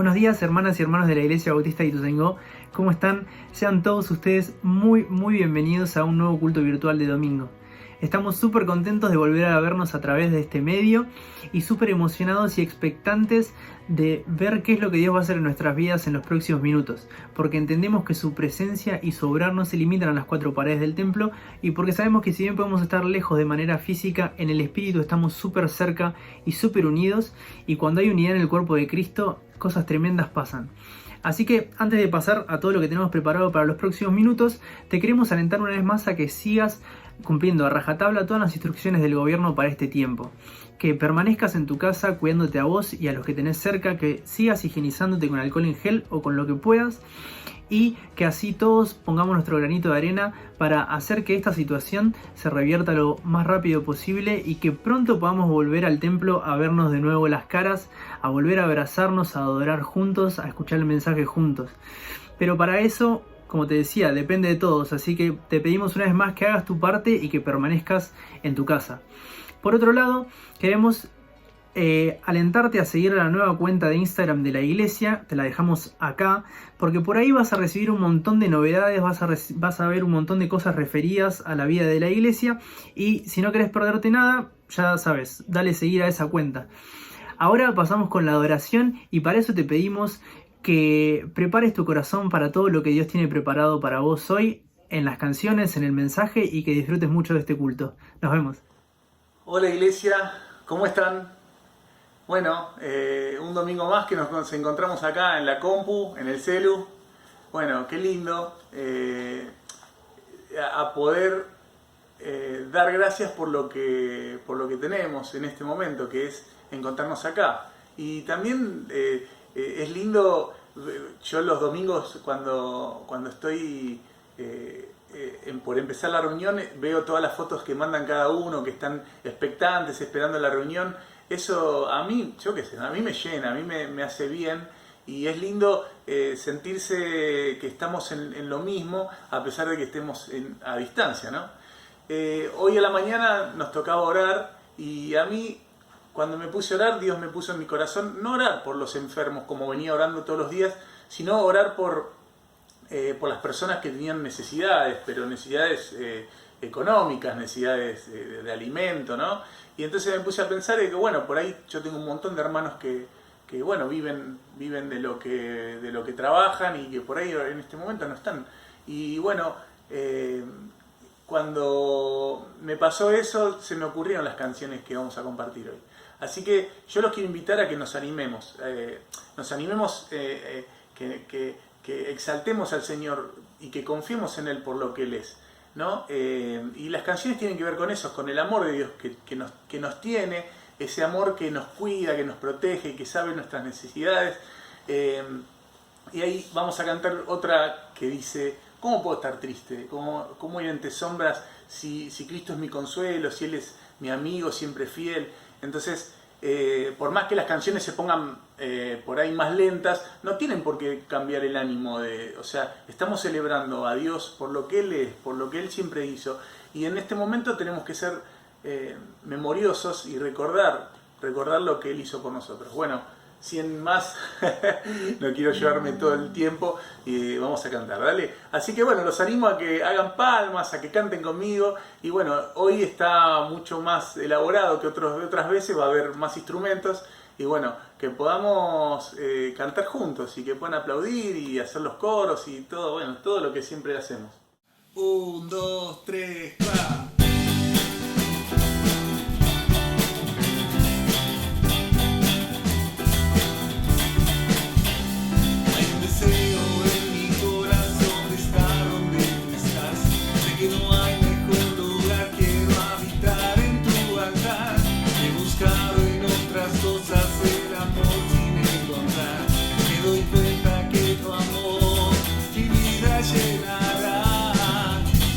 Buenos días, hermanas y hermanos de la Iglesia Bautista de Ituzaingó. ¿Cómo están? Sean todos ustedes muy bienvenidos a un nuevo culto virtual de domingo. Estamos súper contentos de volver a vernos a través de este medio y súper emocionados y expectantes de ver qué es lo que Dios va a hacer en nuestras vidas en los próximos minutos, porque entendemos que su presencia y su obrar no se limitan a las cuatro paredes del templo, y porque sabemos que si bien podemos estar lejos de manera física, en el Espíritu estamos súper cerca y súper unidos, y cuando hay unidad en el cuerpo de Cristo, cosas tremendas pasan. Así que antes de pasar a todo lo que tenemos preparado para los próximos minutos, te queremos alentar una vez más a que sigas cumpliendo a rajatabla todas las instrucciones del gobierno para este tiempo. Que permanezcas en tu casa cuidándote a vos y a los que tenés cerca, que sigas higienizándote con alcohol en gel o con lo que puedas, y que así todos pongamos nuestro granito de arena para hacer que esta situación se revierta lo más rápido posible y que pronto podamos volver al templo a vernos de nuevo las caras, a volver a abrazarnos, a adorar juntos, a escuchar el mensaje juntos. Pero para eso, como te decía, depende de todos, así que te pedimos una vez más que hagas tu parte y que permanezcas en tu casa. Por otro lado, queremos alentarte a seguir la nueva cuenta de Instagram de la iglesia, te la dejamos acá, porque por ahí vas a recibir un montón de novedades, vas a ver un montón de cosas referidas a la vida de la iglesia, y si no querés perderte nada, ya sabes, dale seguir a esa cuenta. Ahora pasamos con la adoración y para eso te pedimos que prepares tu corazón para todo lo que Dios tiene preparado para vos hoy, en las canciones, en el mensaje, y que disfrutes mucho de este culto. Nos vemos. Hola iglesia, ¿cómo están? Bueno, un domingo más que nos encontramos acá en la compu, en el celu. Bueno, qué lindo a poder dar gracias por lo que tenemos en este momento, que es encontrarnos acá. Y también es lindo, yo los domingos cuando estoy por empezar la reunión, veo todas las fotos que mandan cada uno, que están expectantes, esperando la reunión. Eso a mí, yo qué sé, a mí me llena, a mí me hace bien, y es lindo sentirse que estamos en lo mismo, a pesar de que estemos a distancia, ¿no? Hoy a la mañana nos tocaba orar, y a mí, cuando me puse a orar, Dios me puso en mi corazón no orar por los enfermos como venía orando todos los días, sino orar por las personas que tenían necesidades, pero necesidades económicas, necesidades de alimento, ¿no? Y entonces me puse a pensar que, bueno, por ahí yo tengo un montón de hermanos que bueno, viven de lo que trabajan y que por ahí en este momento no están. Y bueno, cuando me pasó eso, se me ocurrieron las canciones que vamos a compartir hoy. Así que yo los quiero invitar a que nos animemos, que exaltemos al Señor y que confiemos en Él por lo que Él es, ¿no? Y las canciones tienen que ver con eso, con el amor de Dios que nos tiene, ese amor que nos cuida, que nos protege y que sabe nuestras necesidades. Y ahí vamos a cantar otra que dice: ¿cómo puedo estar triste? ¿Cómo ir entre sombras si Cristo es mi consuelo, si Él es mi amigo siempre fiel? Entonces, por más que las canciones se pongan por ahí más lentas, no tienen por qué cambiar el ánimo. O sea, estamos celebrando a Dios por lo que Él es, por lo que Él siempre hizo. Y en este momento tenemos que ser memoriosos y recordar lo que Él hizo por nosotros. Bueno, sin más, no quiero llevarme todo el tiempo y vamos a cantar, ¿dale? Así que bueno, los animo a que hagan palmas, a que canten conmigo. Y bueno, hoy está mucho más elaborado que otras veces, va a haber más instrumentos. Y bueno, que podamos cantar juntos y que puedan aplaudir y hacer los coros y todo, bueno, todo lo que siempre hacemos. 1, 2, 3, 4.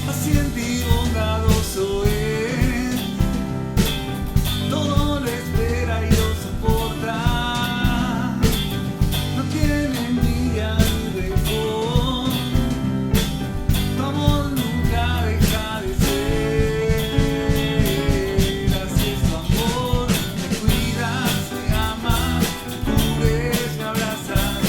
Paciente y bondadoso casa.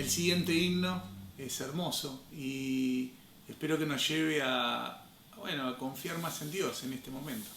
el siguiente himno es hermoso y espero que nos lleve a confiar más en Dios en este momento.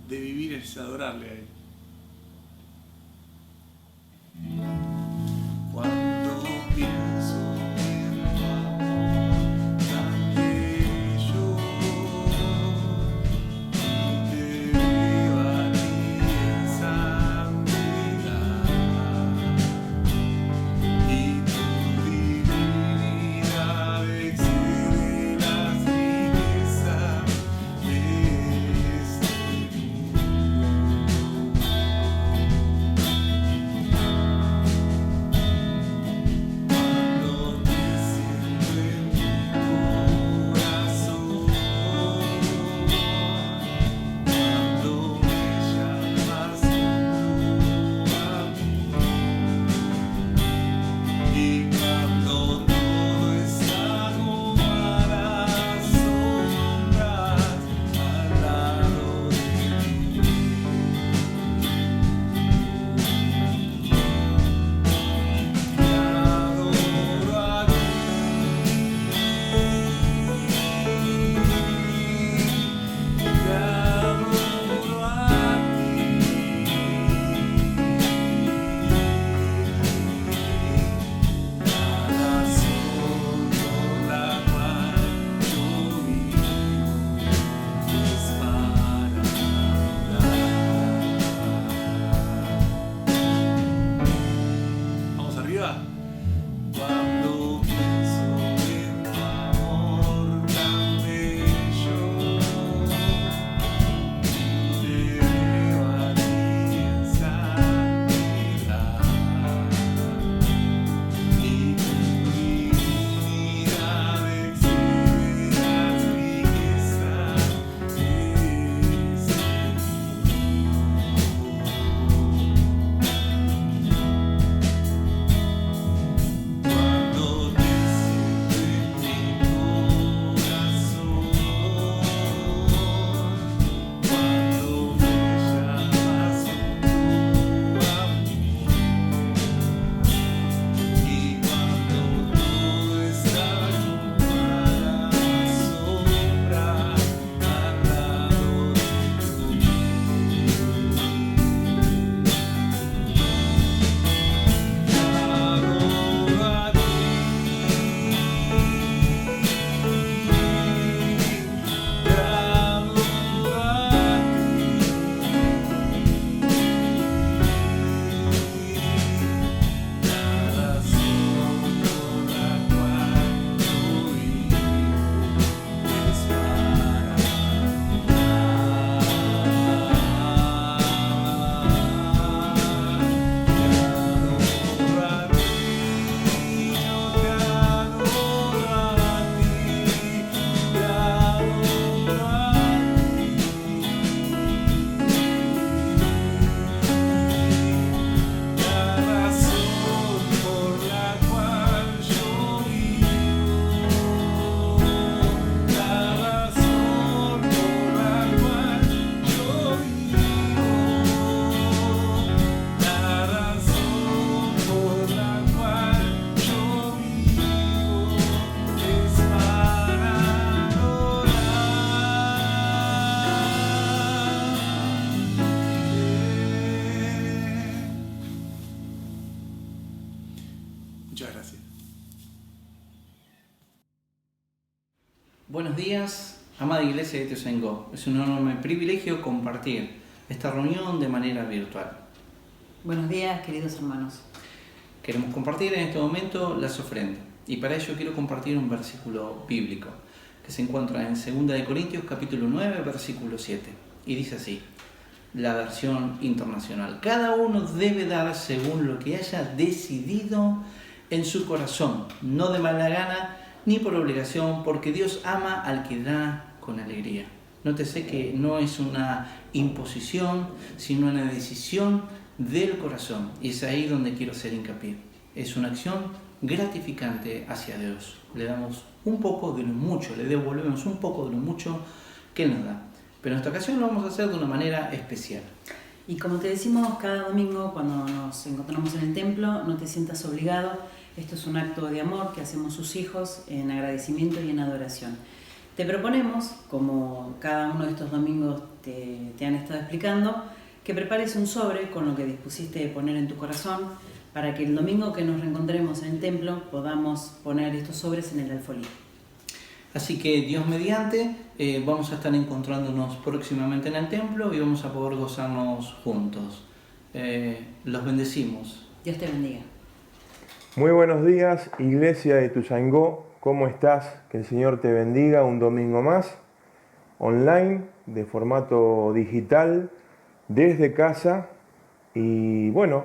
De vivir es adorarle a Él. Cuando pienso en tu amor tan bello y te veo a ti en santidad y tu divinidad excede las riquezas de este Muchas gracias. Buenos días, amada Iglesia de Ituzaingó. Es un enorme privilegio compartir esta reunión de manera virtual. Buenos días, queridos hermanos. Queremos compartir en este momento las ofrendas y para ello quiero compartir un versículo bíblico que se encuentra en 2 de Corintios capítulo 9, versículo 7 y dice así, la versión internacional: cada uno debe dar según lo que haya decidido en su corazón, no de mala gana ni por obligación, porque Dios ama al que da con alegría. Nótese que no es una imposición, sino una decisión del corazón. Y es ahí donde quiero hacer hincapié. Es una acción gratificante hacia Dios. Le damos un poco de lo mucho, le devolvemos un poco de lo mucho que Él nos da. Pero en esta ocasión lo vamos a hacer de una manera especial. Y como te decimos cada domingo cuando nos encontramos en el templo, no te sientas obligado. Esto es un acto de amor que hacemos sus hijos en agradecimiento y en adoración. Te proponemos, como cada uno de estos domingos te han estado explicando, que prepares un sobre con lo que dispusiste de poner en tu corazón para que el domingo que nos reencontremos en el templo podamos poner estos sobres en el alfolí. Así que Dios mediante, vamos a estar encontrándonos próximamente en el templo y vamos a poder gozarnos juntos. Los bendecimos. Dios te bendiga. Muy buenos días, Iglesia de Ituzaingó, ¿cómo estás? Que el Señor te bendiga un domingo más, online, de formato digital, desde casa y bueno,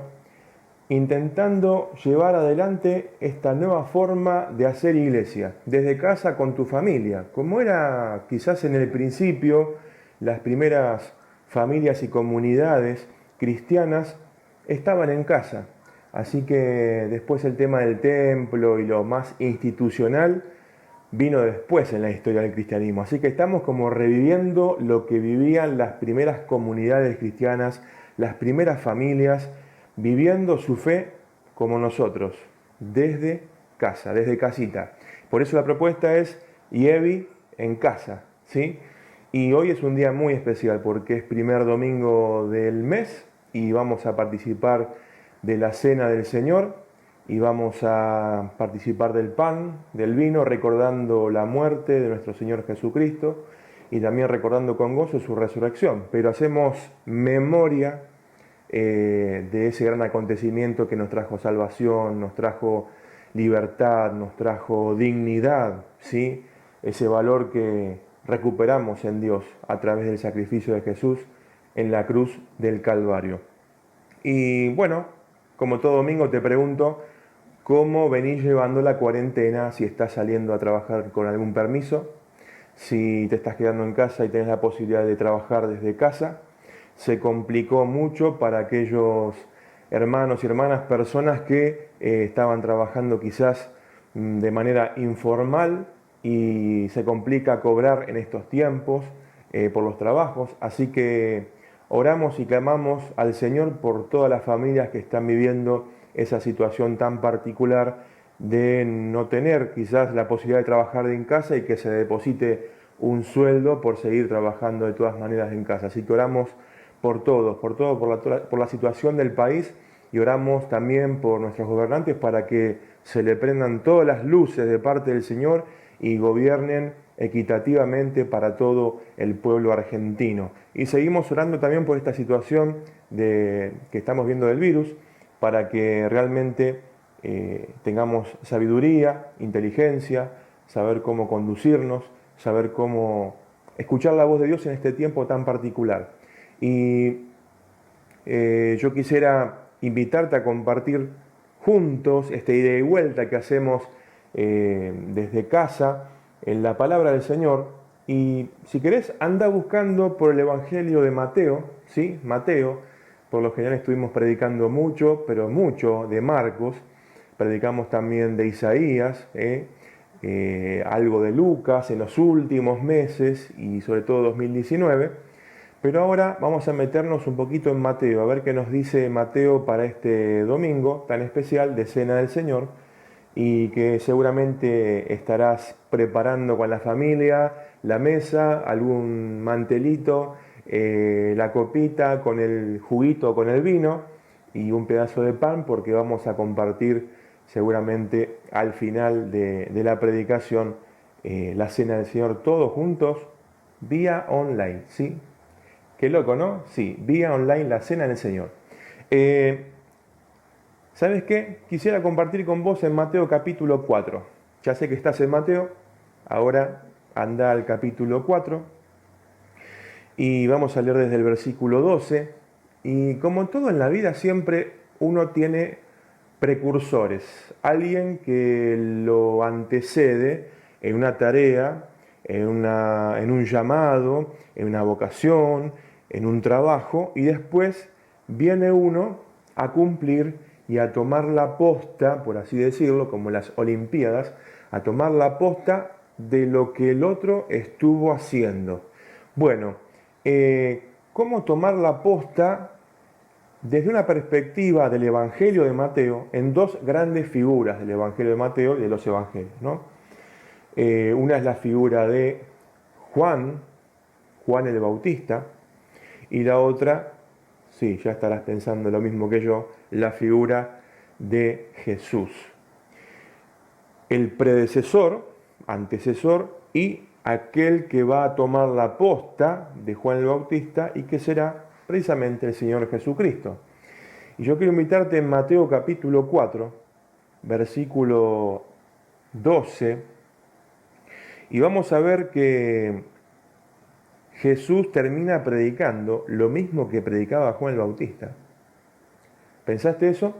intentando llevar adelante esta nueva forma de hacer iglesia, desde casa con tu familia, como era quizás en el principio, las primeras familias y comunidades cristianas estaban en casa. Así que después el tema del templo y lo más institucional vino después en la historia del cristianismo. Así que estamos como reviviendo lo que vivían las primeras comunidades cristianas, las primeras familias, viviendo su fe como nosotros, desde casa, desde casita. Por eso la propuesta es IEVI en casa, ¿sí? Y hoy es un día muy especial porque es primer domingo del mes y vamos a participar de la cena del Señor y vamos a participar del pan, del vino, recordando la muerte de nuestro Señor Jesucristo y también recordando con gozo su resurrección. Pero hacemos memoria de ese gran acontecimiento que nos trajo salvación, nos trajo libertad, nos trajo dignidad, ¿sí? Ese valor que recuperamos en Dios a través del sacrificio de Jesús en la cruz del Calvario. Y bueno, como todo domingo te pregunto, ¿cómo venís llevando la cuarentena? Si estás saliendo a trabajar con algún permiso, si te estás quedando en casa y tenés la posibilidad de trabajar desde casa. Se complicó mucho para aquellos hermanos y hermanas, personas que estaban trabajando quizás de manera informal y se complica cobrar en estos tiempos por los trabajos. Así que oramos y clamamos al Señor por todas las familias que están viviendo esa situación tan particular de no tener quizás la posibilidad de trabajar en casa y que se deposite un sueldo por seguir trabajando de todas maneras en casa. Así que oramos por todos, por la situación del país y oramos también por nuestros gobernantes para que se le prendan todas las luces de parte del Señor y gobiernen equitativamente para todo el pueblo argentino. Y seguimos orando también por esta situación que estamos viendo del virus, para que realmente tengamos sabiduría, inteligencia, saber cómo conducirnos, saber cómo escuchar la voz de Dios en este tiempo tan particular. Y yo quisiera invitarte a compartir juntos esta ida y vuelta que hacemos desde casa en la palabra del Señor. Y si querés, anda buscando por el Evangelio de Mateo, ¿sí? Mateo, por lo general estuvimos predicando mucho, pero mucho de Marcos, predicamos también de Isaías, algo de Lucas en los últimos meses y sobre todo 2019, pero ahora vamos a meternos un poquito en Mateo, a ver qué nos dice Mateo para este domingo tan especial de Cena del Señor, y que seguramente estarás preparando con la familia la mesa, algún mantelito, la copita con el juguito o con el vino y un pedazo de pan, porque vamos a compartir seguramente al final de la predicación, la cena del Señor, todos juntos, vía online, ¿sí? Qué loco, ¿no? Sí, vía online la cena del Señor. ¿Sabes qué? Quisiera compartir con vos en Mateo capítulo 4. Ya sé que estás en Mateo, ahora anda al capítulo 4 y vamos a leer desde el versículo 12. Y como todo en la vida, siempre uno tiene precursores, alguien que lo antecede en una tarea, en un llamado, en una vocación, en un trabajo, y después viene uno a cumplir y a tomar la posta, por así decirlo, como las Olimpiadas, a tomar la posta de lo que el otro estuvo haciendo. Bueno, ¿cómo tomar la posta desde una perspectiva del Evangelio de Mateo en dos grandes figuras del Evangelio de Mateo y de los Evangelios, ¿no? Una es la figura de Juan el Bautista, y la otra, sí, ya estarás pensando lo mismo que yo, la figura de Jesús. El predecesor, antecesor, y aquel que va a tomar la posta de Juan el Bautista y que será precisamente el Señor Jesucristo. Y yo quiero invitarte en Mateo capítulo 4, versículo 12, y vamos a ver que Jesús termina predicando lo mismo que predicaba Juan el Bautista. ¿Pensaste eso?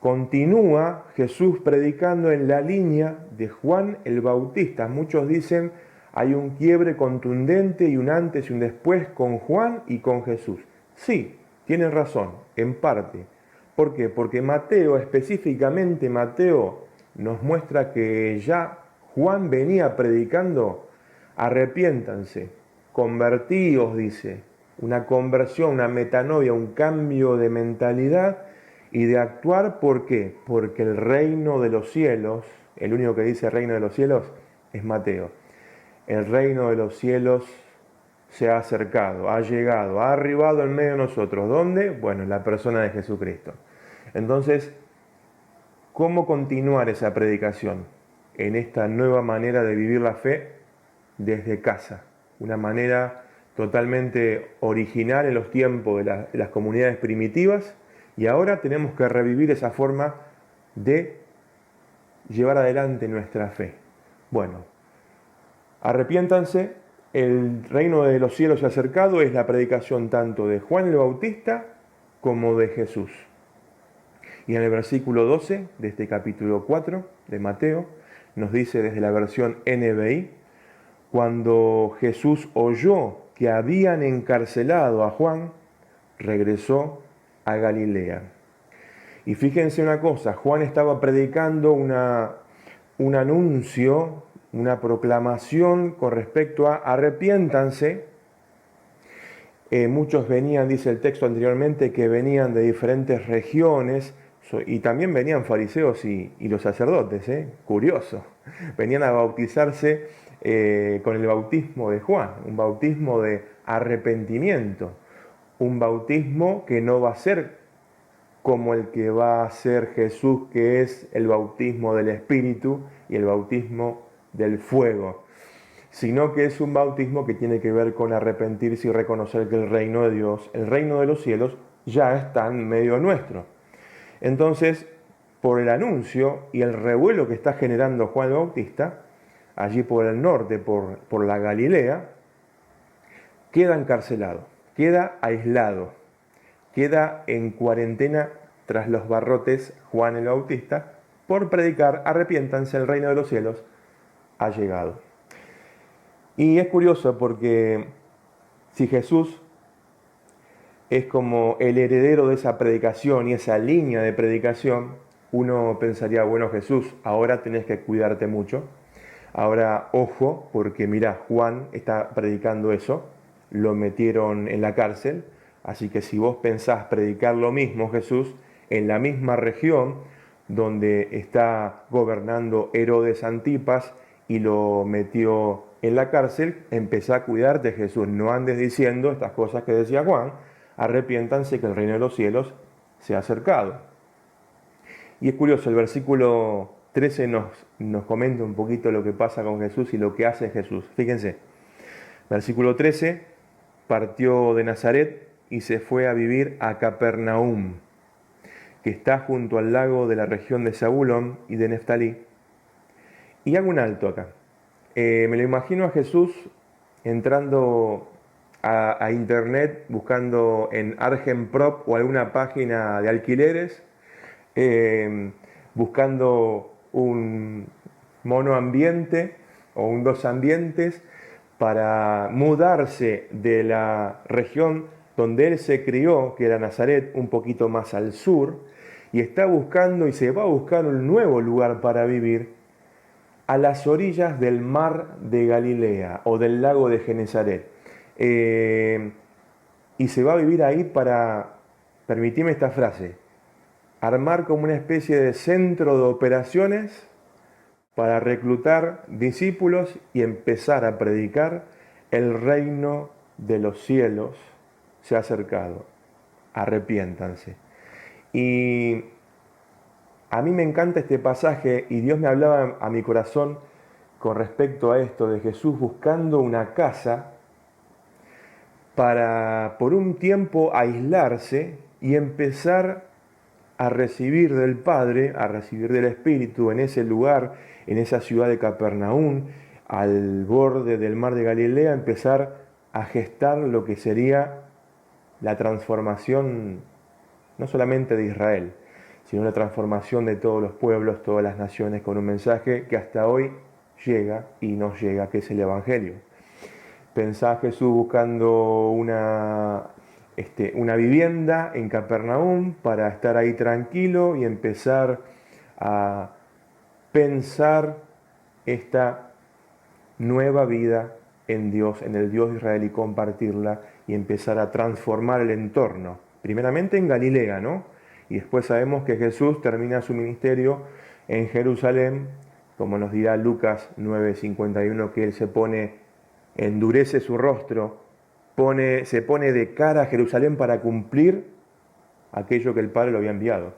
Continúa Jesús predicando en la línea de Juan el Bautista. Muchos dicen hay un quiebre contundente y un antes y un después con Juan y con Jesús. Sí, tienen razón, en parte. ¿Por qué? Porque Mateo, específicamente Mateo, nos muestra que ya Juan venía predicando, arrepiéntanse, convertíos, dice, una conversión, una metanoia, un cambio de mentalidad y de actuar. ¿Por qué? Porque el reino de los cielos, el único que dice reino de los cielos es Mateo. El reino de los cielos se ha acercado, ha llegado, ha arribado en medio de nosotros. ¿Dónde? Bueno, en la persona de Jesucristo. Entonces, ¿cómo continuar esa predicación en esta nueva manera de vivir la fe desde casa? Una manera totalmente original en los tiempos de las comunidades primitivas, y ahora tenemos que revivir esa forma de llevar adelante nuestra fe. Bueno, arrepiéntanse, el reino de los cielos se ha acercado, es la predicación tanto de Juan el Bautista como de Jesús. Y en el versículo 12 de este capítulo 4 de Mateo, nos dice desde la versión NBI, cuando Jesús oyó que habían encarcelado a Juan, regresó a Galilea. Y fíjense una cosa, Juan estaba predicando un anuncio, una proclamación con respecto a arrepiéntanse. Muchos venían, dice el texto anteriormente, que venían de diferentes regiones, y también venían fariseos y los sacerdotes, curioso. Venían a bautizarse con el bautismo de Juan, un bautismo de arrepentimiento, un bautismo que no va a ser como el que va a hacer Jesús, que es el bautismo del Espíritu y el bautismo del fuego, sino que es un bautismo que tiene que ver con arrepentirse y reconocer que el reino de Dios, el reino de los cielos, ya está en medio nuestro. Entonces, por el anuncio y el revuelo que está generando Juan el Bautista, allí por el norte, por la Galilea, queda encarcelado, queda aislado, queda en cuarentena tras los barrotes Juan el Bautista por predicar, arrepiéntanse, el reino de los cielos ha llegado. Y es curioso porque si Jesús es como el heredero de esa predicación y esa línea de predicación, uno pensaría, bueno, Jesús, ahora tenés que cuidarte mucho. Ahora, ojo, porque mirá, Juan está predicando eso, lo metieron en la cárcel, así que si vos pensás predicar lo mismo, Jesús, en la misma región donde está gobernando Herodes Antipas y lo metió en la cárcel, empezá a cuidarte, Jesús, no andes diciendo estas cosas que decía Juan, arrepiéntanse que el reino de los cielos se ha acercado. Y es curioso, el versículo 13 nos comenta un poquito lo que pasa con Jesús y lo que hace Jesús. Fíjense, versículo 13, partió de Nazaret y se fue a vivir a Capernaum, que está junto al lago de la región de Zabulón y de Neftalí. Y hago un alto acá. Me lo imagino a Jesús entrando a internet, buscando en Argenprop o alguna página de alquileres, buscando un monoambiente o un dos ambientes para mudarse de la región donde él se crió, que era Nazaret, un poquito más al sur, y está buscando y se va a buscar un nuevo lugar para vivir a las orillas del mar de Galilea o del lago de Genesaret. Y se va a vivir ahí para, permitime esta frase, armar como una especie de centro de operaciones para reclutar discípulos y empezar a predicar: el reino de los cielos se ha acercado, arrepiéntanse. Y a mí me encanta este pasaje y Dios me hablaba a mi corazón con respecto a esto de Jesús buscando una casa para por un tiempo aislarse y empezar a recibir del Padre, a recibir del Espíritu en ese lugar, en esa ciudad de Capernaum, al borde del mar de Galilea, empezar a gestar lo que sería la transformación no solamente de Israel, sino la transformación de todos los pueblos, todas las naciones, con un mensaje que hasta hoy llega y nos llega, que es el Evangelio. Pensá Jesús buscando una vivienda en Capernaum para estar ahí tranquilo y empezar a pensar esta nueva vida en Dios, en el Dios de Israel, y compartirla y empezar a transformar el entorno. Primeramente en Galilea, ¿no? Y después sabemos que Jesús termina su ministerio en Jerusalén, como nos dirá Lucas 9:51, que él endurece su rostro, se pone de cara a Jerusalén para cumplir aquello que el Padre lo había enviado.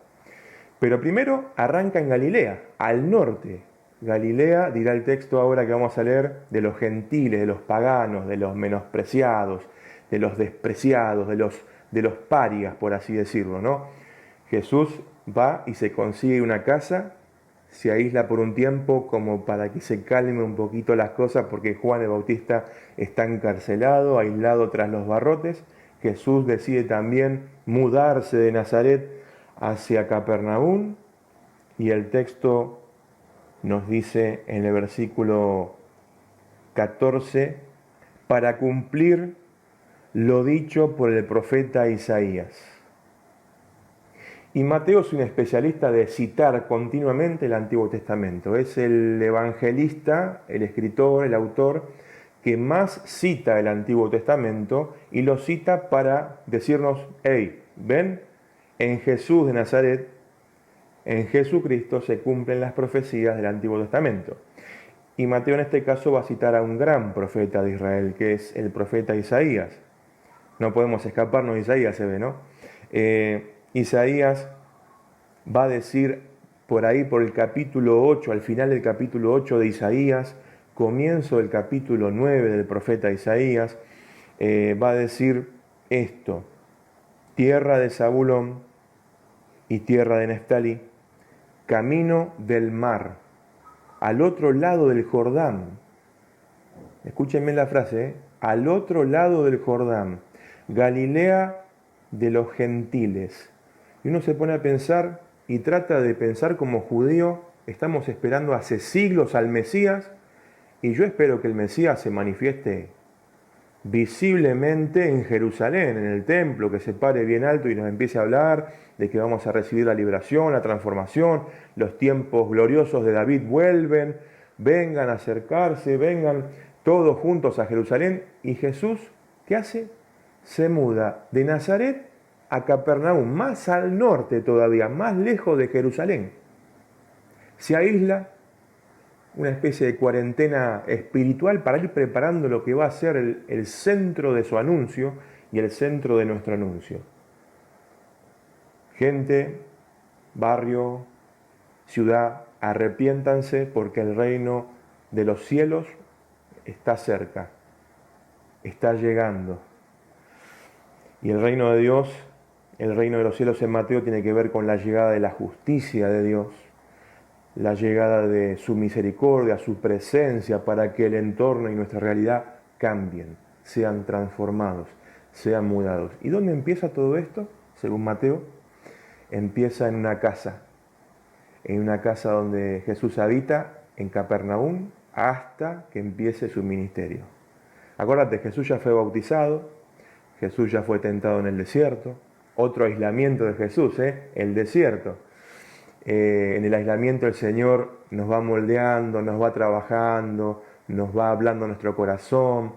Pero primero arranca en Galilea, al norte. Galilea, dirá el texto ahora que vamos a leer, de los gentiles, de los paganos, de los menospreciados, de los despreciados, de los parias, por así decirlo, ¿no? Jesús va y se consigue una casa, se aísla por un tiempo como para que se calmen un poquito las cosas, porque Juan el Bautista está encarcelado, aislado tras los barrotes. Jesús decide también mudarse de Nazaret hacia Capernaum, y el texto nos dice en el versículo 14, para cumplir lo dicho por el profeta Isaías. Y Mateo es un especialista de citar continuamente el Antiguo Testamento. Es el evangelista, el escritor, el autor que más cita el Antiguo Testamento, y lo cita para decirnos: hey, ven, en Jesús de Nazaret, en Jesucristo se cumplen las profecías del Antiguo Testamento. Y Mateo en este caso va a citar a un gran profeta de Israel, que es el profeta Isaías. No podemos escaparnos de Isaías, se ve, ¿no? Isaías va a decir por ahí, por el capítulo 8, al final del capítulo 8 de Isaías, comienzo del capítulo 9 del profeta Isaías, va a decir esto: tierra de Zabulón y tierra de Neftalí, camino del mar, al otro lado del Jordán. Escúchenme la frase, al otro lado del Jordán, Galilea de los gentiles. Y uno se pone a pensar y trata de pensar como judío. Estamos esperando hace siglos al Mesías, y yo espero que el Mesías se manifieste visiblemente en Jerusalén, en el templo, que se pare bien alto y nos empiece a hablar de que vamos a recibir la liberación, la transformación, los tiempos gloriosos de David vuelven, vengan a acercarse, vengan todos juntos a Jerusalén. Y Jesús, ¿qué hace? Se muda de Nazaret a Capernaum, más al norte todavía, más lejos de Jerusalén. Se aísla, una especie de cuarentena espiritual para ir preparando lo que va a ser el centro de su anuncio y el centro de nuestro anuncio. Gente, barrio, ciudad, arrepiéntanse porque el reino de los cielos está cerca, está llegando. Y el reino de Dios, el reino de los cielos en Mateo tiene que ver con la llegada de la justicia de Dios, la llegada de su misericordia, su presencia, para que el entorno y nuestra realidad cambien, sean transformados, sean mudados. ¿Y dónde empieza todo esto? Según Mateo, empieza en una casa donde Jesús habita, en Capernaum, hasta que empiece su ministerio. Acuérdate, Jesús ya fue bautizado, Jesús ya fue tentado en el desierto, otro aislamiento de Jesús, el desierto. En el aislamiento el Señor nos va moldeando, nos va trabajando, nos va hablando a nuestro corazón,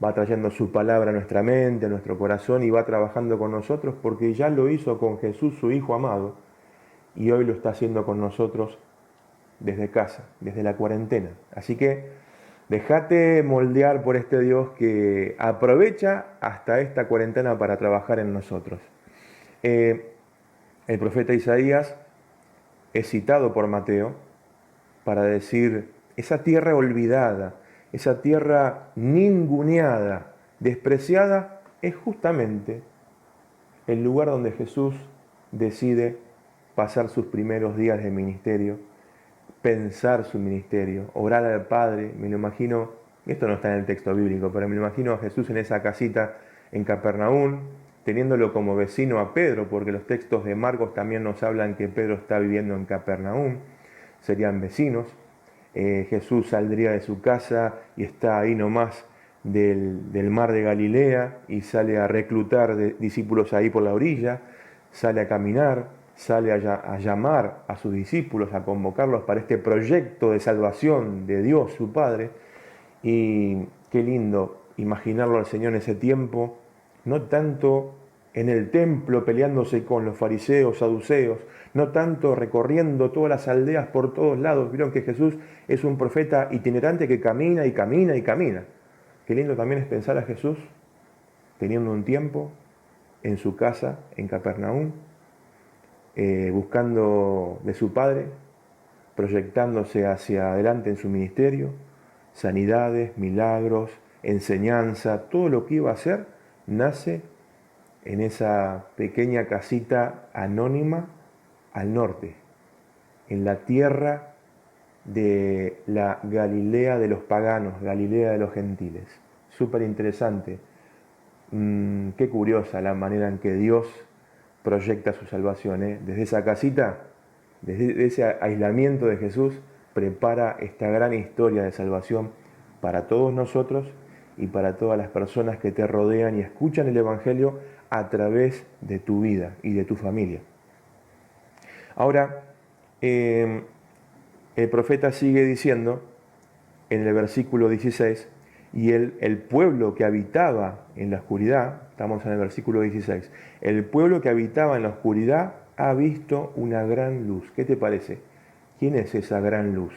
va trayendo su palabra a nuestra mente, a nuestro corazón y va trabajando con nosotros porque ya lo hizo con Jesús, su Hijo amado, y hoy lo está haciendo con nosotros desde casa, desde la cuarentena. Así que déjate moldear por este Dios que aprovecha hasta esta cuarentena para trabajar en nosotros. El profeta Isaías es citado por Mateo para decir, esa tierra olvidada, esa tierra ninguneada, despreciada, es justamente el lugar donde Jesús decide pasar sus primeros días de ministerio, pensar su ministerio, orar al Padre. Me lo imagino, esto no está en el texto bíblico, pero me lo imagino a Jesús en esa casita en Capernaum, teniéndolo como vecino a Pedro, porque los textos de Marcos también nos hablan que Pedro está viviendo en Capernaum, serían vecinos. Jesús saldría de su casa y está ahí nomás del mar de Galilea y sale a reclutar discípulos ahí por la orilla, sale a caminar, sale a llamar a sus discípulos, a convocarlos para este proyecto de salvación de Dios, su Padre. Y qué lindo imaginarlo al Señor en ese tiempo, no tanto en el templo peleándose con los fariseos, saduceos, no tanto recorriendo todas las aldeas por todos lados. Vieron que Jesús es un profeta itinerante que camina y camina y camina. Qué lindo también es pensar a Jesús teniendo un tiempo en su casa, en Capernaum, buscando de su Padre, proyectándose hacia adelante en su ministerio, sanidades, milagros, enseñanza, todo lo que iba a hacer nace en esa pequeña casita anónima al norte, en la tierra de la Galilea de los paganos, Galilea de los gentiles. Súper interesante. Qué curiosa la manera en que Dios proyecta su salvación. Desde esa casita, desde ese aislamiento de Jesús, prepara esta gran historia de salvación para todos nosotros y para todas las personas que te rodean y escuchan el Evangelio a través de tu vida y de tu familia. Ahora, el profeta sigue diciendo en el versículo 16, y el pueblo que habitaba en la oscuridad, estamos en el versículo 16, el pueblo que habitaba en la oscuridad ha visto una gran luz. ¿Qué te parece? ¿Quién es esa gran luz?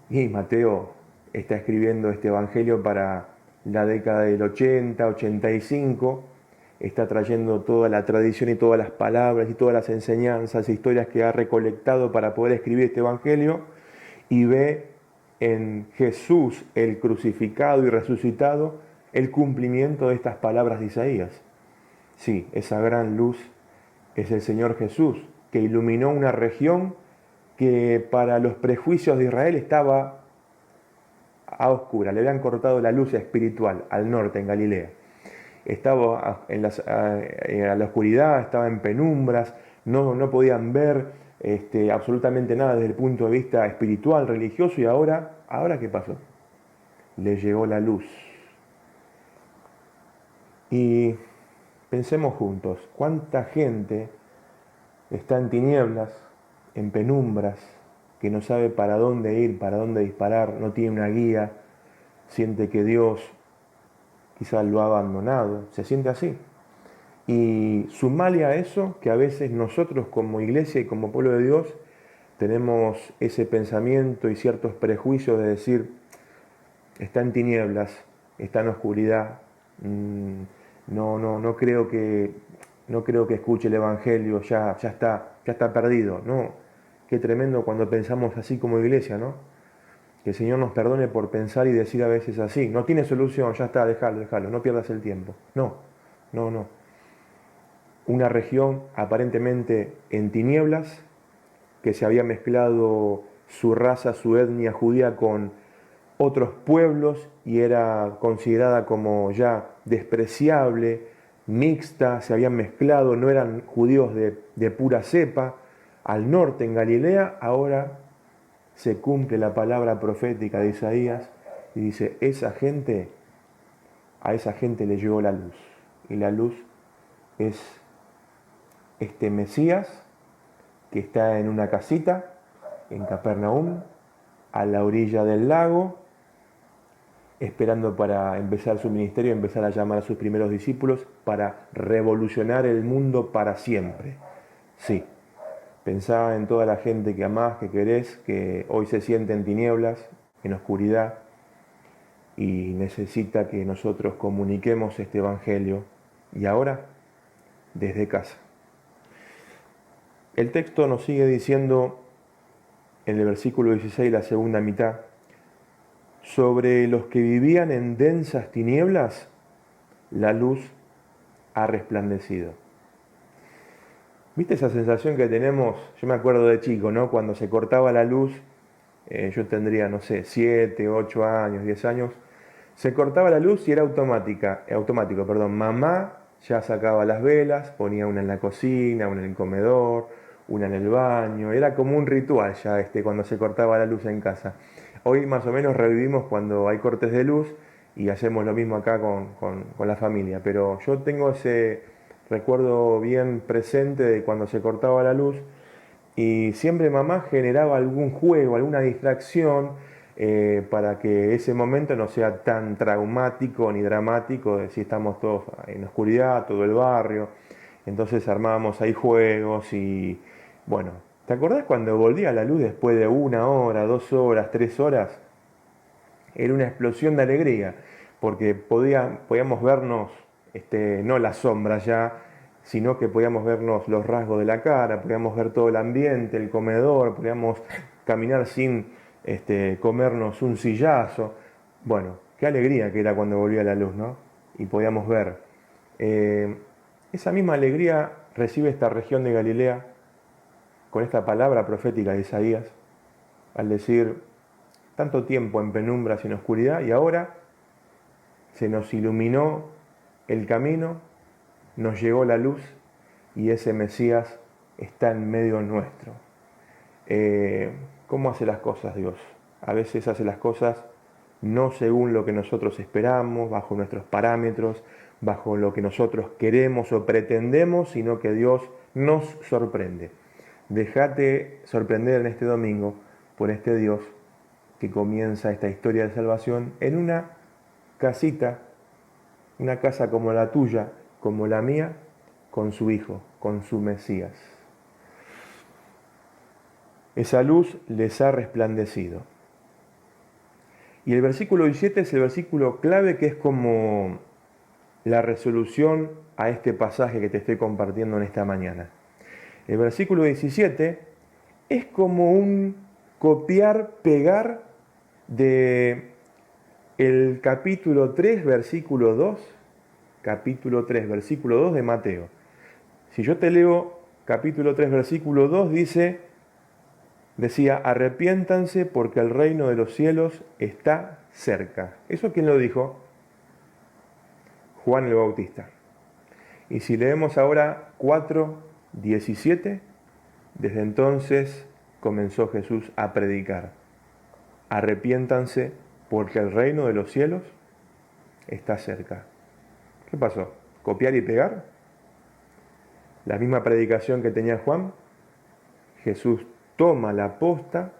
Y Mateo está escribiendo este evangelio para la década del 80, 85, está trayendo toda la tradición y todas las palabras y todas las enseñanzas e historias que ha recolectado para poder escribir este evangelio, y ve en Jesús, el crucificado y resucitado, el cumplimiento de estas palabras de Isaías. Sí, esa gran luz es el Señor Jesús, que iluminó una región que para los prejuicios de Israel estaba a oscura, le habían cortado la luz espiritual al norte, en Galilea. Estaba a la oscuridad, estaba en penumbras, no podían ver absolutamente nada desde el punto de vista espiritual, religioso, y ahora ¿qué pasó? Le llegó la luz. Y pensemos juntos, ¿cuánta gente está en tinieblas, en penumbras, que no sabe para dónde ir, para dónde disparar, no tiene una guía, siente que Dios quizás lo ha abandonado, se siente así? Y sumale a eso que a veces nosotros como iglesia y como pueblo de Dios tenemos ese pensamiento y ciertos prejuicios de decir, está en tinieblas, está en oscuridad, no creo que escuche el Evangelio, ya está perdido. No, Qué tremendo cuando pensamos así como iglesia, ¿no? Que el Señor nos perdone por pensar y decir a veces así. No tiene solución, ya está, déjalo, no pierdas el tiempo. No. Una región aparentemente en tinieblas, que se había mezclado su raza, su etnia judía con otros pueblos y era considerada como ya despreciable, mixta, se habían mezclado, no eran judíos de pura cepa. Al norte, en Galilea, ahora se cumple la palabra profética de Isaías y dice, a esa gente le llegó la luz. Y la luz es este Mesías que está en una casita en Capernaum, a la orilla del lago, esperando para empezar su ministerio, empezar a llamar a sus primeros discípulos para revolucionar el mundo para siempre. Sí, pensá en toda la gente que amás, que querés, que hoy se siente en tinieblas, en oscuridad, y necesita que nosotros comuniquemos este evangelio, y ahora, desde casa. El texto nos sigue diciendo en el versículo 16, la segunda mitad, sobre los que vivían en densas tinieblas, la luz ha resplandecido. ¿Viste esa sensación que tenemos? Yo me acuerdo de chico, ¿no? Cuando se cortaba la luz, yo tendría, no sé, 7, 8 años, 10 años, se cortaba la luz y era automático. Mamá ya sacaba las velas, ponía una en la cocina, una en el comedor, una en el baño, era como un ritual ya cuando se cortaba la luz en casa. Hoy más o menos revivimos cuando hay cortes de luz y hacemos lo mismo acá con la familia, pero yo tengo ese recuerdo bien presente de cuando se cortaba la luz y siempre mamá generaba algún juego, alguna distracción para que ese momento no sea tan traumático ni dramático de si estamos todos en oscuridad, todo el barrio. Entonces armábamos ahí juegos y bueno, ¿te acordás cuando volvía la luz después de 1 hora, 2 horas, 3 horas? Era una explosión de alegría, porque podíamos vernos, no la sombra ya, sino que podíamos vernos los rasgos de la cara, podíamos ver todo el ambiente, el comedor, podíamos caminar sin comernos un sillazo. Bueno, qué alegría que era cuando volvía la luz, ¿no? Y podíamos ver. Esa misma alegría recibe esta región de Galilea con esta palabra profética de Isaías, al decir, tanto tiempo en penumbras y en oscuridad, y ahora se nos iluminó el camino, nos llegó la luz, y ese Mesías está en medio nuestro. ¿Cómo hace las cosas Dios? A veces hace las cosas no según lo que nosotros esperamos, bajo nuestros parámetros, bajo lo que nosotros queremos o pretendemos, sino que Dios nos sorprende. Déjate sorprender en este domingo por este Dios que comienza esta historia de salvación en una casita, una casa como la tuya, como la mía, con su Hijo, con su Mesías. Esa luz les ha resplandecido. Y el versículo 17 es el versículo clave que es como la resolución a este pasaje que te estoy compartiendo en esta mañana. El versículo 17 es como un copiar, pegar de el capítulo 3, versículo 2, capítulo 3, versículo 2 de Mateo. Si yo te leo capítulo 3, versículo 2, decía, arrepiéntanse porque el reino de los cielos está cerca. ¿Eso quién lo dijo? Juan el Bautista. Y si leemos ahora 4:17, desde entonces comenzó Jesús a predicar. Arrepiéntanse porque el reino de los cielos está cerca. ¿Qué pasó? ¿Copiar y pegar? La misma predicación que tenía Juan, Jesús toma la posta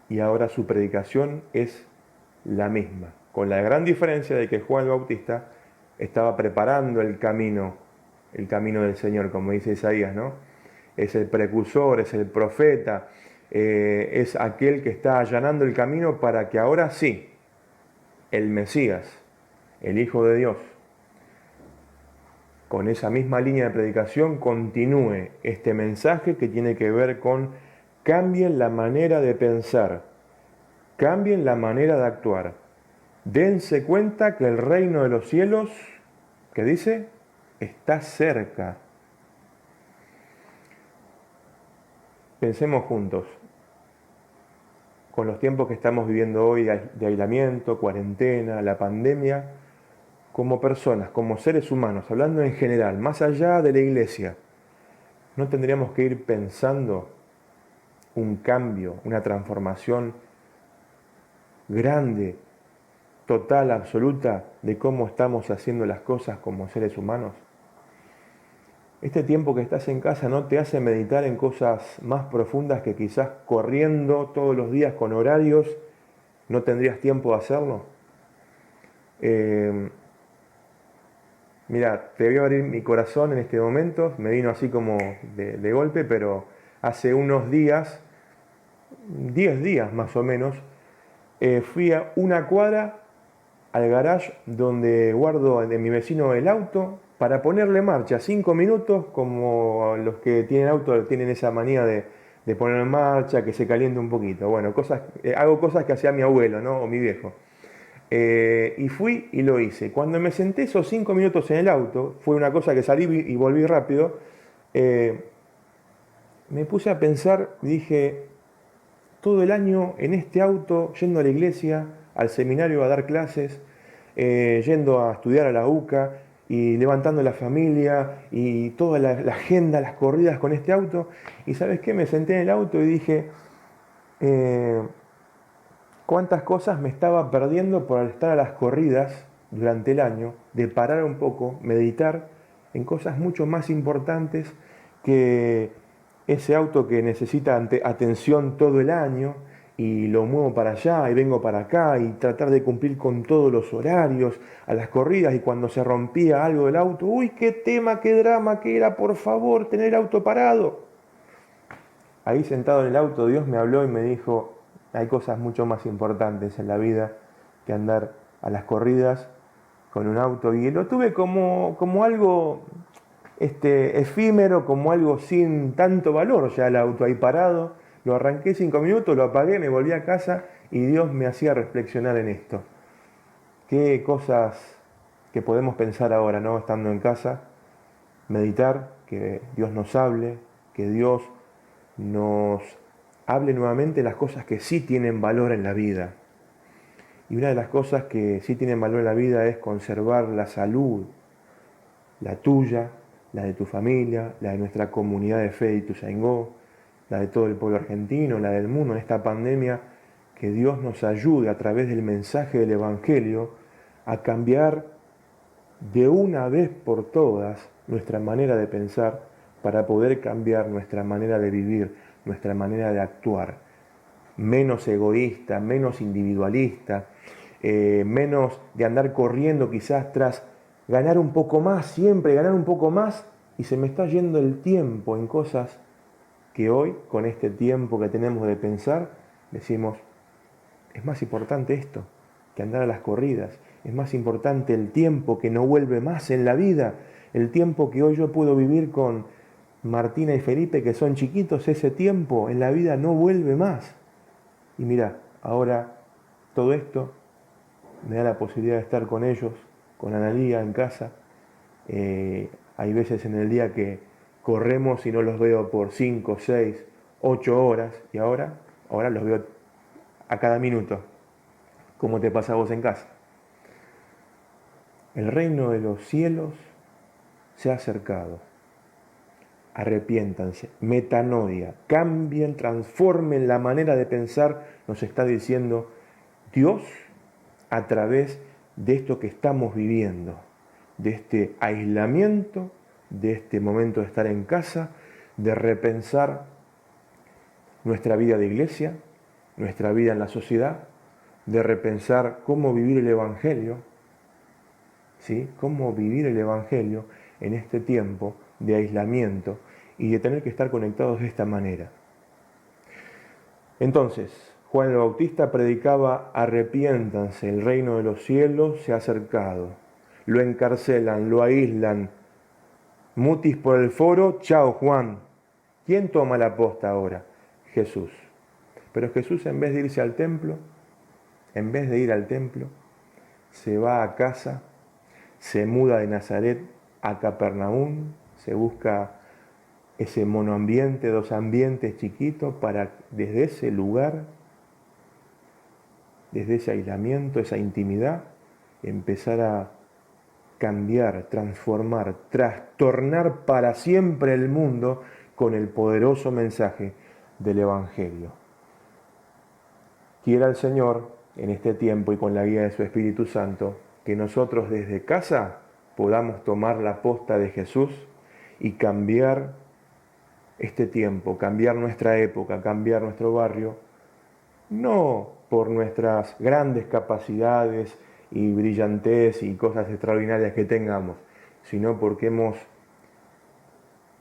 y ahora su predicación es la misma, con la gran diferencia de que Juan el Bautista estaba preparando el camino del Señor, como dice Isaías, ¿no? Es el precursor, es el profeta, es aquel que está allanando el camino para que ahora sí, el Mesías, el Hijo de Dios, con esa misma línea de predicación continúe este mensaje que tiene que ver con cambien la manera de pensar, cambien la manera de actuar. Dense cuenta que el reino de los cielos, ¿qué dice? Está cerca. Pensemos juntos, con los tiempos que estamos viviendo hoy de aislamiento, cuarentena, la pandemia, como personas, como seres humanos, hablando en general, más allá de la iglesia, ¿no tendríamos que ir pensando un cambio, una transformación grande, total, absoluta, de cómo estamos haciendo las cosas como seres humanos? Este tiempo que estás en casa no te hace meditar en cosas más profundas que quizás corriendo todos los días con horarios no tendrías tiempo de hacerlo. Mira, te voy a abrir mi corazón en este momento, me vino así como de golpe, pero hace unos días, 10 días más o menos, fui a una cuadra al garage donde guardo de mi vecino el auto para ponerle marcha, 5 minutos, como los que tienen auto tienen esa manía de poner en marcha, que se caliente un poquito. Bueno, hago cosas que hacía mi abuelo, ¿no? O mi viejo. Y fui y lo hice. Cuando me senté esos 5 minutos en el auto, fue una cosa que salí y volví rápido, me puse a pensar y dije, todo el año en este auto, yendo a la iglesia, al seminario a dar clases, yendo a estudiar a la UCA y levantando la familia y toda la agenda, las corridas con este auto. Y ¿sabes qué? Me senté en el auto y dije, cuántas cosas me estaba perdiendo por estar a las corridas durante el año, de parar un poco, meditar en cosas mucho más importantes que ese auto que necesita atención todo el año y lo muevo para allá y vengo para acá y tratar de cumplir con todos los horarios a las corridas, y cuando se rompía algo del auto, uy, qué tema, qué drama que era, por favor, tener el auto parado. Ahí sentado en el auto Dios me habló y me dijo, hay cosas mucho más importantes en la vida que andar a las corridas con un auto, y lo tuve como algo efímero, como algo sin tanto valor, ya el auto ahí parado. Lo arranqué 5 minutos, lo apagué, me volví a casa y Dios me hacía reflexionar en esto. Qué cosas que podemos pensar ahora, ¿no? Estando en casa, meditar, que Dios nos hable, que Dios nos hable nuevamente las cosas que sí tienen valor en la vida. Y una de las cosas que sí tienen valor en la vida es conservar la salud, la tuya, la de tu familia, la de nuestra comunidad de fe de Ituzaingó, la de todo el pueblo argentino, la del mundo en esta pandemia. Que Dios nos ayude a través del mensaje del Evangelio a cambiar de una vez por todas nuestra manera de pensar, para poder cambiar nuestra manera de vivir, nuestra manera de actuar. Menos egoísta, menos individualista, menos de andar corriendo quizás tras ganar un poco más, siempre ganar un poco más, y se me está yendo el tiempo en cosas que hoy, con este tiempo que tenemos de pensar, decimos, es más importante esto que andar a las corridas, es más importante el tiempo que no vuelve más en la vida, el tiempo que hoy yo puedo vivir con Martina y Felipe, que son chiquitos, ese tiempo en la vida no vuelve más. Y mira, ahora todo esto me da la posibilidad de estar con ellos, con Analía en casa. Hay veces en el día que corremos y no los veo por 5, 6, 8 horas, y ahora los veo a cada minuto. ¿Cómo te pasa a vos en casa? El reino de los cielos se ha acercado. Arrepiéntanse, metanoia, cambien, transformen la manera de pensar, nos está diciendo Dios a través de esto que estamos viviendo, de este aislamiento, de este momento de estar en casa, de repensar nuestra vida de iglesia, nuestra vida en la sociedad, de repensar cómo vivir el Evangelio, ¿sí? Cómo vivir el Evangelio en este tiempo de aislamiento y de tener que estar conectados de esta manera. Entonces, Juan el Bautista predicaba, arrepiéntanse, el reino de los cielos se ha acercado. Lo encarcelan, lo aíslan. Mutis por el foro, chao Juan. ¿Quién toma la posta ahora? Jesús. Pero Jesús, en vez de irse al templo, en vez de ir al templo, se va a casa, se muda de Nazaret a Capernaum, se busca ese monoambiente, dos ambientes chiquitos, para desde ese lugar, desde ese aislamiento, esa intimidad, empezar a cambiar, transformar, trastornar para siempre el mundo con el poderoso mensaje del Evangelio. Quiera el Señor, en este tiempo y con la guía de su Espíritu Santo, que nosotros desde casa podamos tomar la posta de Jesús y cambiar este tiempo, cambiar nuestra época, cambiar nuestro barrio, no por nuestras grandes capacidades y brillantez y cosas extraordinarias que tengamos, sino porque hemos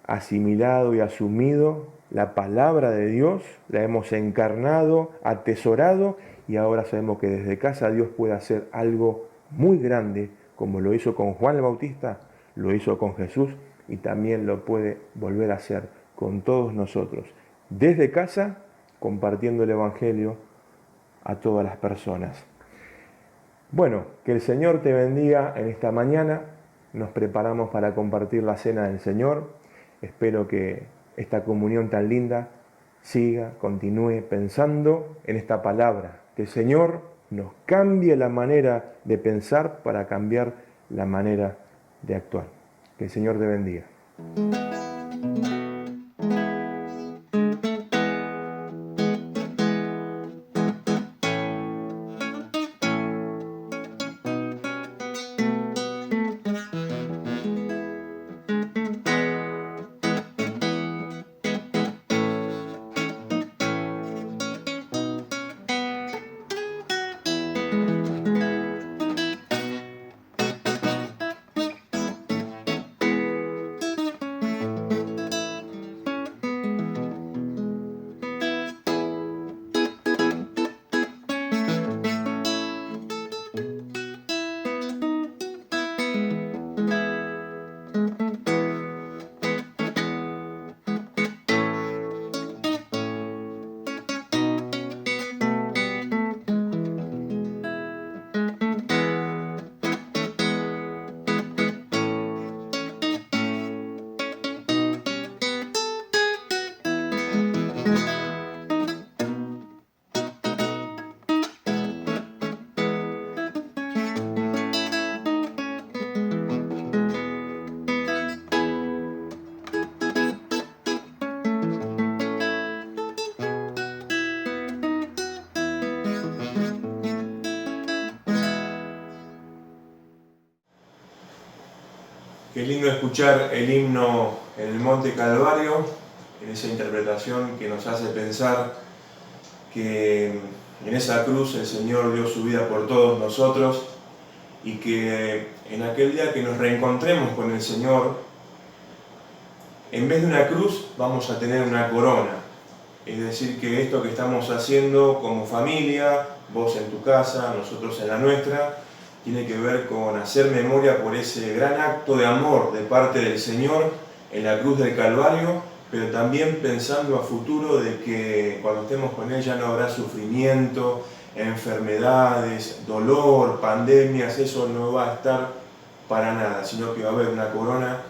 asimilado y asumido la palabra de Dios, la hemos encarnado, atesorado, y ahora sabemos que desde casa Dios puede hacer algo muy grande, como lo hizo con Juan el Bautista, lo hizo con Jesús, y también lo puede volver a hacer con todos nosotros, desde casa, compartiendo el Evangelio a todas las personas. Bueno, que el Señor te bendiga en esta mañana. Nos preparamos para compartir la cena del Señor. Espero que esta comunión tan linda siga, continúe pensando en esta palabra. Que el Señor nos cambie la manera de pensar para cambiar la manera de actuar. Que el Señor te bendiga. Qué lindo escuchar el himno en el Monte Calvario, en esa interpretación que nos hace pensar que en esa cruz el Señor dio su vida por todos nosotros y que en aquel día que nos reencontremos con el Señor, en vez de una cruz vamos a tener una corona. Es decir, que esto que estamos haciendo como familia, vos en tu casa, nosotros en la nuestra, tiene que ver con hacer memoria por ese gran acto de amor de parte del Señor en la cruz del Calvario, pero también pensando a futuro de que cuando estemos con Él ya no habrá sufrimiento, enfermedades, dolor, pandemias, eso no va a estar para nada, sino que va a haber una corona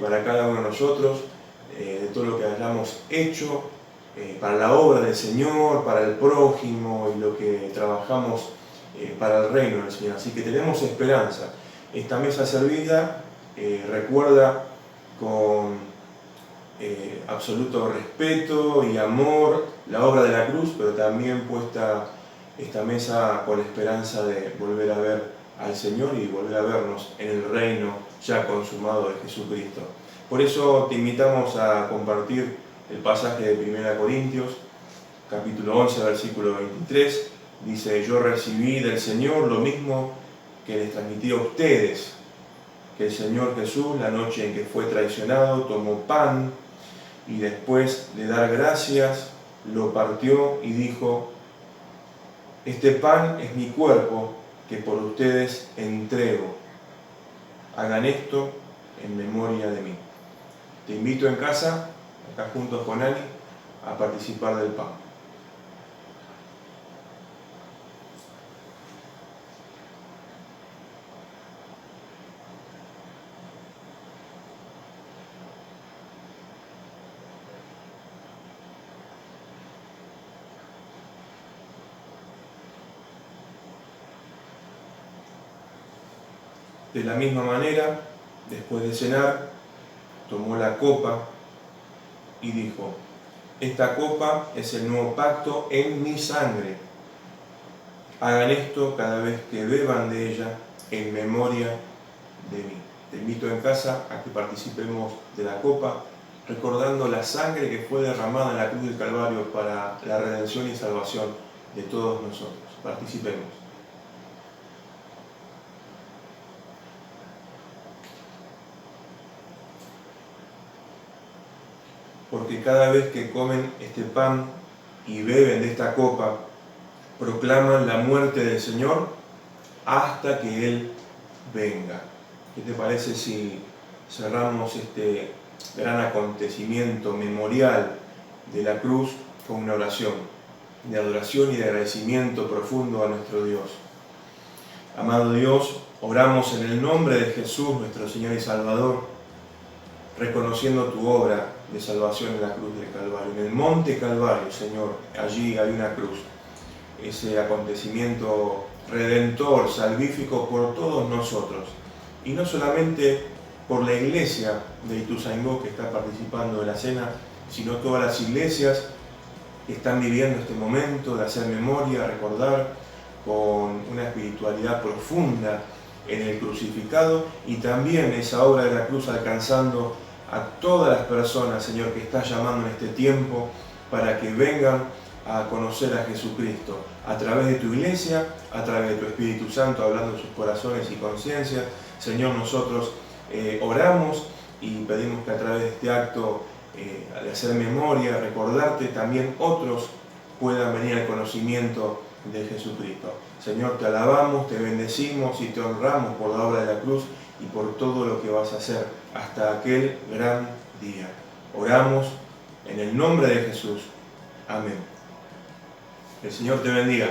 para cada uno de nosotros, de todo lo que hayamos hecho, para la obra del Señor, para el prójimo y lo que trabajamos para el reino del Señor. Así que tenemos esperanza. Esta mesa servida recuerda con absoluto respeto y amor la obra de la cruz, pero también puesta esta mesa con esperanza de volver a ver al Señor y volver a vernos en el reino ya consumado de Jesucristo. Por eso te invitamos a compartir el pasaje de 1 Corintios, capítulo 11, versículo 23. Dice: yo recibí del Señor lo mismo que les transmití a ustedes, que el Señor Jesús, la noche en que fue traicionado, tomó pan y después de dar gracias, lo partió y dijo: este pan es mi cuerpo que por ustedes entrego. Hagan esto en memoria de mí. Te invito en casa, acá juntos con Ani, a participar del pan. De la misma manera, después de cenar, tomó la copa y dijo: esta copa es el nuevo pacto en mi sangre. Hagan esto cada vez que beban de ella en memoria de mí. Te invito en casa a que participemos de la copa, recordando la sangre que fue derramada en la cruz del Calvario para la redención y salvación de todos nosotros. Participemos. Porque cada vez que comen este pan y beben de esta copa, proclaman la muerte del Señor hasta que Él venga. ¿Qué te parece si cerramos este gran acontecimiento memorial de la cruz con una oración de adoración y de agradecimiento profundo a nuestro Dios? Amado Dios, oramos en el nombre de Jesús, nuestro Señor y Salvador, reconociendo tu obra de salvación en la cruz del Calvario. En el monte Calvario, Señor, allí hay una cruz. Ese acontecimiento redentor, salvífico por todos nosotros. Y no solamente por la iglesia de Ituzaingó que está participando de la cena, sino todas las iglesias que están viviendo este momento de hacer memoria, recordar con una espiritualidad profunda en el crucificado, y también esa obra de la cruz alcanzando a todas las personas, Señor, que estás llamando en este tiempo para que vengan a conocer a Jesucristo a través de tu iglesia, a través de tu Espíritu Santo, hablando de sus corazones y conciencias. Señor, nosotros oramos y pedimos que a través de este acto de hacer memoria, recordarte, también otros puedan venir al conocimiento de Jesucristo. Señor, te alabamos, te bendecimos y te honramos por la obra de la cruz y por todo lo que vas a hacer hasta aquel gran día. Oramos en el nombre de Jesús. Amén. El Señor te bendiga.